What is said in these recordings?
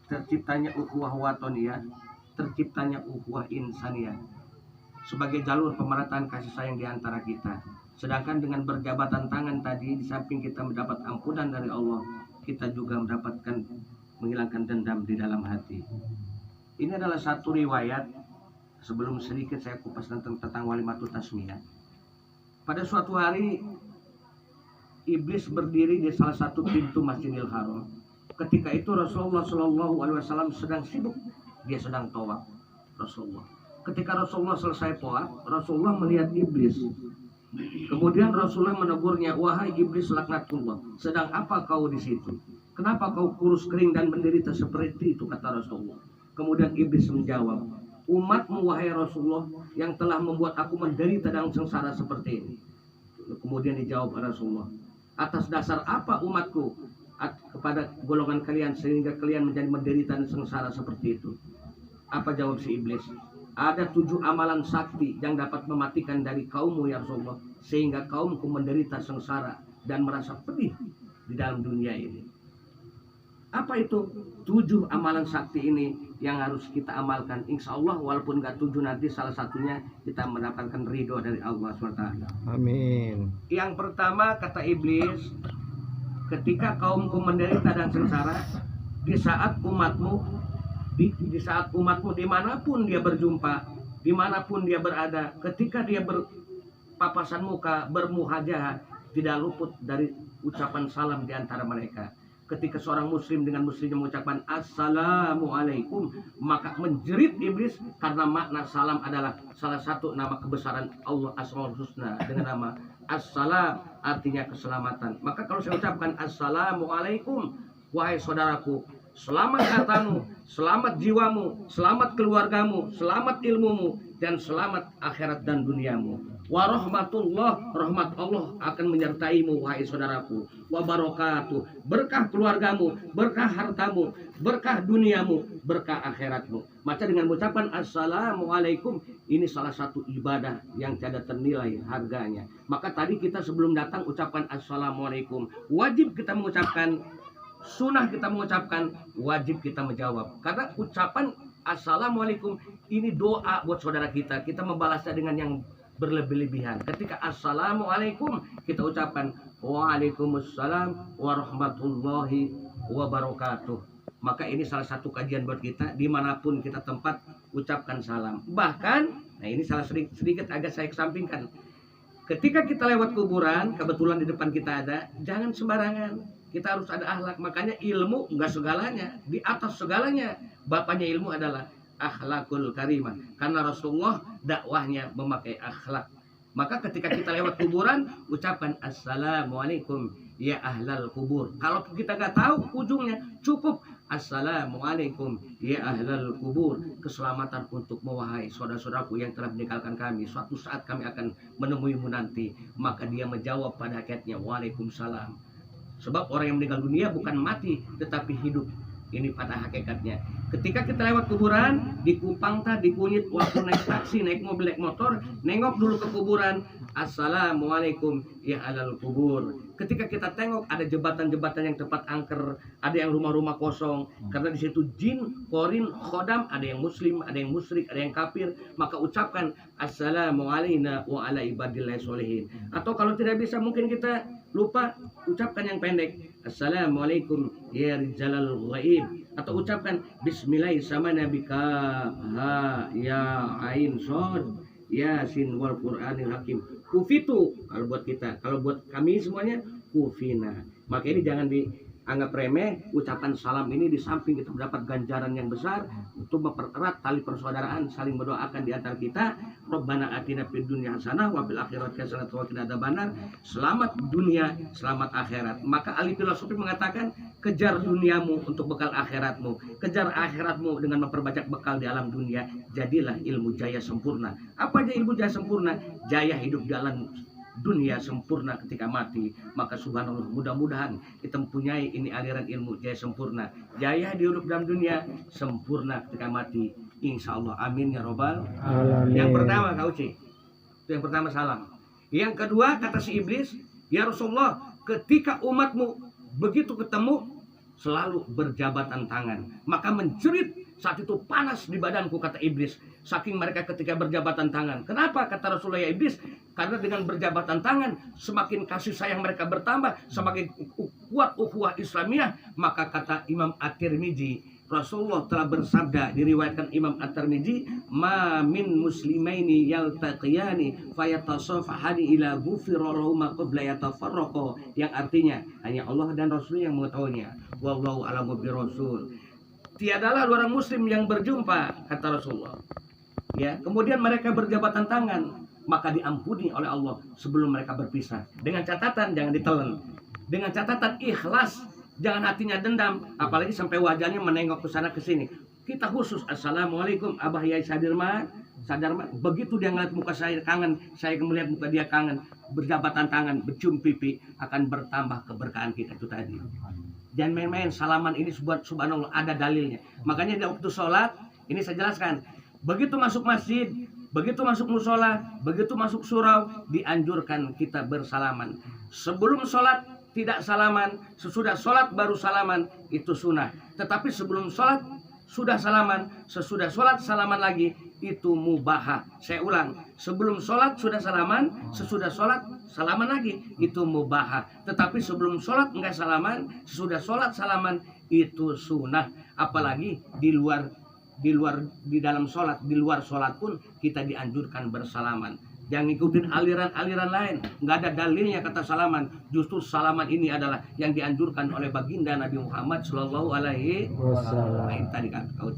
terciptanya ukhuwah watoniyah, terciptanya ukhuwah insaniyah sebagai jalur pemerataan kasih sayang di antara kita. Sedangkan dengan berjabatan tangan tadi, di samping kita mendapat ampunan dari Allah, kita juga mendapatkan menghilangkan dendam di dalam hati. Ini adalah satu riwayat. Sebelum sedikit saya kupas tentang walimatul tasmiyah. Pada suatu hari iblis berdiri di salah satu pintu Masjidil Haram. Ketika itu Rasulullah SAW sedang sibuk, dia sedang tawaf. Rasulullah. Ketika Rasulullah selesai tawaf, Rasulullah melihat iblis. Kemudian Rasulullah menegurnya, wahai iblis laknatullah, sedang apa kau di situ? Kenapa kau kurus kering dan menderita seperti itu, kata Rasulullah. Kemudian iblis menjawab, umatmu wahai Rasulullah yang telah membuat aku menderita dalam sengsara seperti ini. Kemudian dijawab Rasulullah, atas dasar apa umatku kepada golongan kalian sehingga kalian menjadi menderita dan sengsara seperti itu? Apa jawab si iblis? Ada 7 amalan sakti yang dapat mematikan dari kaummu ya Rasulullah, sehingga kaumku menderita sengsara dan merasa pedih di dalam dunia ini. Apa itu 7 amalan sakti ini yang harus kita amalkan? Insya Allah walaupun gak 7 nanti salah satunya kita mendapatkan ridho dari Allah SWT. Amin. Yang pertama kata iblis, ketika kaumku menderita dan sengsara, di saat umatmu dimanapun dia berjumpa, dimanapun dia berada, ketika dia berpapasan muka, bermuhajah, tidak luput dari ucapan salam di antara mereka. Ketika seorang muslim dengan muslimnya mengucapkan assalamualaikum, maka menjerit iblis karena makna salam adalah salah satu nama kebesaran Allah Asmaul Husna dengan nama assalam, artinya keselamatan. Maka kalau saya ucapkan assalamualaikum, wahai saudaraku, selamat datangmu, selamat jiwamu, selamat keluargamu, selamat ilmumu, dan selamat akhirat dan duniamu. Wa rahmatullah, rahmat Allah akan menyertaimu wahai saudaraku. Wa barakatuh, berkah keluargamu, berkah hartamu, berkah duniamu, berkah akhiratmu. Maka dengan mengucapkan assalamualaikum, ini salah satu ibadah yang tidak ternilai harganya. Maka tadi kita sebelum datang ucapkan assalamualaikum. Wajib kita mengucapkan, sunnah kita mengucapkan, wajib kita menjawab. Karena ucapan assalamualaikum ini doa buat saudara kita. Kita membalasnya dengan yang berlebih-lebihan. Ketika assalamualaikum, kita ucapkan waalaikumsalam warahmatullahi wabarakatuh. Maka ini salah satu kajian buat kita, dimanapun kita tempat ucapkan salam. Bahkan, nah ini salah sedikit agak saya kesampingkan. Ketika kita lewat kuburan, kebetulan di depan kita ada, jangan sembarangan. Kita harus ada akhlak. Makanya ilmu enggak segalanya, di atas segalanya. Bapaknya ilmu adalah akhlakul karimah. Karena Rasulullah dakwahnya memakai akhlak. Maka ketika kita lewat kuburan, ucapkan assalamualaikum ya ahlal kubur. Kalau kita nggak tahu ujungnya, cukup assalamualaikum ya ahlal kubur. Keselamatan untuk wahai saudara-saudaraku yang telah meninggalkan kami. Suatu saat kami akan menemuimu nanti. Maka dia menjawab pada hakikatnya waalaikumsalam. Sebab orang yang meninggal dunia bukan mati, tetapi hidup. Ini pada hakikatnya. Ketika kita lewat kuburan, di Kupang di Kunyit, waktu naik taksi, naik mobil, naik motor, nengok dulu ke kuburan. Assalamualaikum ya alal kubur. Ketika kita tengok ada jembatan-jembatan yang tempat angker, ada yang rumah-rumah kosong, karena di situ jin, korin, khodam, ada yang muslim, ada yang musyrik, ada yang kafir, maka ucapkan assalamualaikum wa ala ibadillahi sholihin. Atau kalau tidak bisa, mungkin kita lupa, ucapkan yang pendek, assalamualaikum ya rijalal ghaib. Atau ucapkan bismillah sama nabika ha ya ain sod yasin wal qur'anil hakim. Kufitu kalau buat kita, kalau buat kami semuanya kufina. Maka ini jangan dianggap remeh. Ucapan salam ini di samping kita mendapat ganjaran yang besar untuk mempererat tali persaudaraan, saling mendoakan di antara kita. Rabbana atina fid dunya hasanah wa fil akhirati hasanah wa qina adzabannar. Selamat dunia, selamat akhirat. Maka ahli filosofi mengatakan, kejar duniamu untuk bekal akhiratmu, kejar akhiratmu dengan memperbanyak bekal di alam dunia. Jadilah ilmu jaya sempurna. Apa aja ilmu jaya sempurna? Jaya hidup di alam dunia sempurna ketika mati. Maka subhanallah, mudah-mudahan kita mempunyai ini aliran ilmu jaya sempurna. Jaya hidup dalam dunia sempurna ketika mati. Insya Allah, amin ya robbal alamin. Yang pertama Kak Uci, itu yang pertama salam. Yang kedua kata si iblis, ya Rasulullah, ketika umatmu begitu ketemu selalu berjabatan tangan. Maka menjerit saat itu panas di badanku, kata iblis, saking mereka ketika berjabatan tangan. Kenapa, kata Rasulullah, ya iblis? Karena dengan berjabatan tangan semakin kasih sayang mereka bertambah, semakin kuat ukhuwah Islamiyah. Maka kata Imam At-Tirmidzi, Rasulullah telah bersabda, diriwayatkan Imam At-Tirmidzi, ma min muslimaini yaltaqiyani fayatasafahani ila ghufira lahuma qabla yatafarraqa, yang artinya hanya Allah dan Rasul yang mengetahuinya. Wallahu a'lamu birrasul. Tiadalah dua orang muslim yang berjumpa, kata Rasulullah, ya, kemudian mereka berjabatan tangan, maka diampuni oleh Allah sebelum mereka berpisah. Dengan catatan jangan ditelan, dengan catatan ikhlas, jangan hatinya dendam, apalagi sampai wajahnya menengok ke sana ke sini. Kita khusus, assalamualaikum Abah Yai Sadarman. Begitu dia ngeliat muka saya kangen, saya melihat muka dia kangen, berjabatan tangan, bercium pipi, akan bertambah keberkahan kita. Itu tadi. Jangan main-main, salaman ini subhanallah ada dalilnya. Makanya di waktu sholat, ini saya jelaskan, begitu masuk masjid, begitu masuk musola, begitu masuk surau, dianjurkan kita bersalaman. Sebelum sholat tidak salaman, sesudah sholat baru salaman, itu sunnah. Tetapi sebelum sholat sudah salaman, sesudah sholat salaman lagi, itu mubahah. Saya ulang, sebelum sholat sudah salaman, sesudah sholat salaman lagi, itu mubahah. Tetapi sebelum sholat enggak salaman, sesudah sholat salaman, itu sunnah. Apalagi di dalam sholat, di luar sholat pun kita dianjurkan bersalaman. Jangan ikutin aliran-aliran lain, nggak ada dalilnya kata salaman. Justru salaman ini adalah yang dianjurkan oleh baginda Nabi Muhammad Shallallahu Alaihi Wasallam. Ini tadi kan kau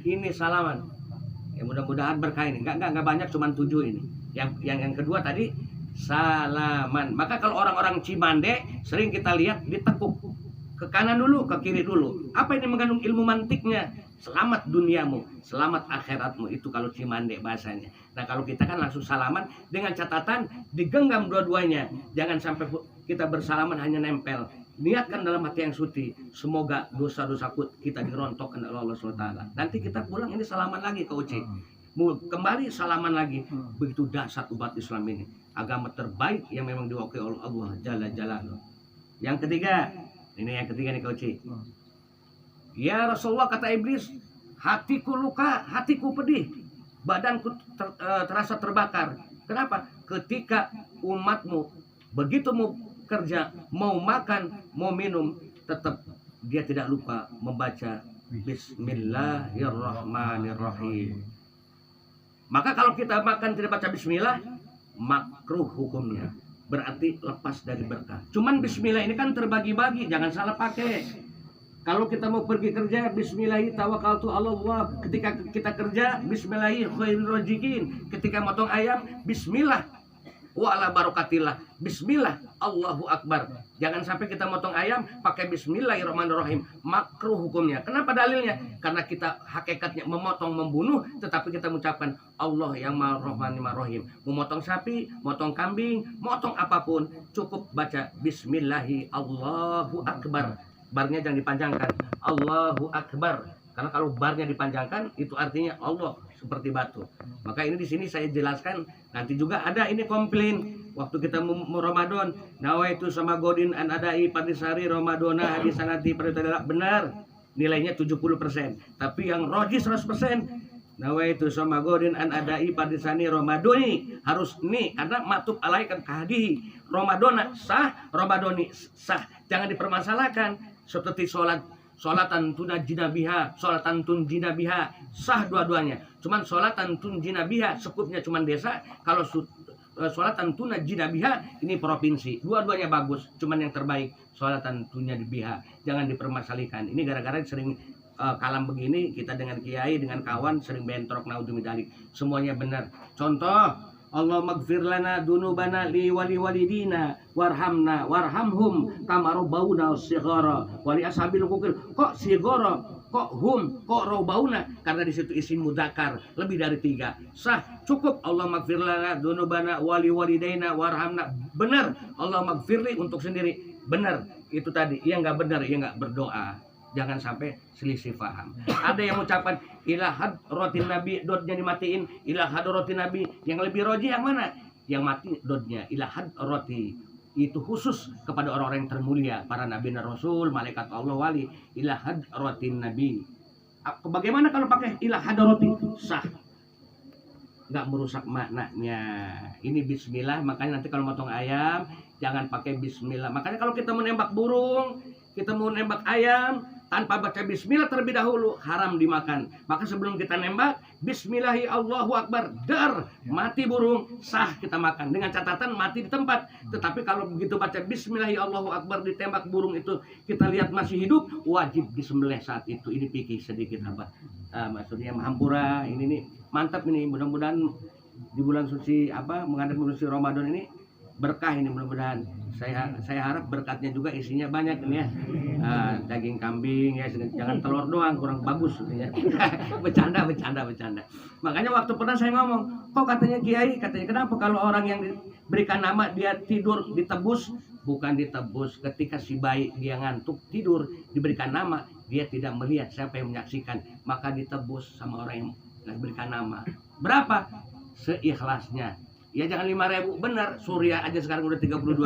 ini salaman. Ya mudah-mudahan berkah ini. Nggak banyak, cuma 7 ini. Yang kedua tadi salaman. Maka kalau orang-orang Cimande sering kita lihat ditekuk ke kanan dulu, ke kiri dulu. Apa ini mengandung ilmu mantiknya? Selamat duniamu, selamat akhiratmu. Itu kalau Cimande bahasanya. Nah kalau kita kan langsung salaman dengan catatan digenggam dua-duanya. Jangan sampai kita bersalaman hanya nempel. Niatkan dalam hati yang suci. Semoga dosa-dosaku kita dirontokkan oleh Allah SWT. Nanti kita pulang ini salaman lagi ke Uci. Kembali salaman lagi. Begitu dahsyat umat Islam ini. Agama terbaik yang memang diwakili oleh Allah Jalla Jalaluhu. Yang ketiga, ini yang ketiga nih ke Uci. Ya Rasulullah, kata iblis, hatiku luka, hatiku pedih, badanku terasa terbakar. Kenapa? Ketika umatmu begitu mau kerja, mau makan, mau minum, tetap dia tidak lupa membaca Bismillahirrahmanirrahim. Maka kalau kita makan tidak baca Bismillah, makruh hukumnya. Berarti lepas dari berkah. Cuman Bismillah ini kan terbagi-bagi, jangan salah pakai. Kalau kita mau pergi kerja, Bismillahi tawakkaltu 'ala Allah. Ketika kita kerja, Bismillahi khairur raziqin. Ketika motong ayam, Bismillah wa ala barakatillah. Bismillah, Allahu Akbar. Jangan sampai kita motong ayam pakai Bismillahirrahmanirrahim. Makruh hukumnya. Kenapa dalilnya? Karena kita hakikatnya memotong, membunuh, tetapi kita mengucapkan Allah yang Maha Rahman Rahim. Memotong sapi, motong kambing, motong apapun, cukup baca Bismillahi Allahu Akbar. Barnya jangan dipanjangkan, Allahu Akbar. Karena kalau barnya dipanjangkan, itu artinya Allah seperti batu. Maka ini di sini saya jelaskan. Nanti juga ada ini komplain waktu kita mau Ramadan. Nawaitu sama godin an adai patisari Ramadona hadis sanati pada benar. Nilainya 70%. Tapi yang roji 100%. Nawaitu sama godin an adai patisani Ramadoni harus nih karena matub alaikan kahdi Ramadona sah, Ramadoni sah. Jangan dipermasalahkan. Seperti sholatan tunajjina biha, sholatan tunjina biha, sah dua-duanya. Cuman sholatan tunjina biha sekupnya cuman desa. Kalau sholatan tunajjina biha ini provinsi. Dua-duanya bagus, cuman yang terbaik sholatan tunjina biha. Jangan dipermasalahkan. Ini gara-gara sering kalam begini, kita dengan kiai, dengan kawan sering bentrok naudzubidzalik. Semuanya benar. Contoh, Allah maghfir lana dunubana li wali walidina warhamna warhamhum kama rabbauna shighara wali ashabil hukul. Kok shighara, kok hum, kok rabbauna? Karena di situ isim mudzakkar lebih dari 3. Sah, cukup Allah maghfir lana dunubana wali walidaina warhamna. Benar, Allah maghfirli untuk sendiri. Benar, itu tadi. Yang enggak benar, yang enggak berdoa. Jangan sampai selisih paham. Ada yang mengucapkan ilahad rotin nabi, dotnya dimatiin. Ilahad rotin nabi, yang lebih roji yang mana? Yang mati dotnya ilahad roti. itu khusus kepada orang-orang yang termulia, para nabi dan rasul, malaikat Allah, wali, ila hadratin nabi. Bagaimana kalau pakai ila hadrati? Sah, nggak merusak maknanya. Ini bismillah, makanya nanti kalau motong ayam jangan pakai bismillah. Makanya kalau kita menembak burung, kita mau nembak ayam tanpa baca bismillah terlebih dahulu, haram dimakan. Maka sebelum kita nembak, bismillahi Allahu Akbar, dar, mati burung, sah kita makan. Dengan catatan mati di tempat. Tetapi kalau begitu baca bismillahi Allahu Akbar, ditembak burung itu, kita lihat masih hidup, wajib disembelih saat itu. Ini pikir sedikit apa? Maksudnya Mahampura, ini nih mantap ini. Mudah-mudahan di bulan suci menghadapi bulan suci Ramadan ini berkah ini, mudah-mudahan. Saya harap berkatnya juga isinya banyak ini ya. Daging kambing ya, jangan telur doang, kurang bagus ya. bercanda. Makanya waktu pernah saya ngomong, kok katanya Kiai, katanya kenapa kalau orang yang diberikan nama dia tidur ditebus? Bukan ditebus, ketika si bayi dia ngantuk tidur diberikan nama, dia tidak melihat siapa yang menyaksikan, maka ditebus sama orang yang diberikan nama. Berapa? Seikhlasnya. Ya jangan 5.000, benar. Surya aja sekarang udah 32.000.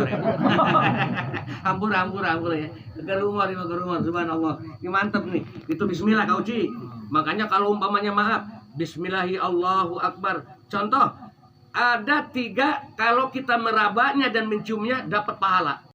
Hampur ya. Gerumor, subhanallah. Ini mantep nih. Itu bismillah Kak Uci. Makanya kalau umpamanya maaf, bismillahi Allahu Akbar. Contoh, ada 3 kalau kita merabanya dan menciumnya dapat pahala.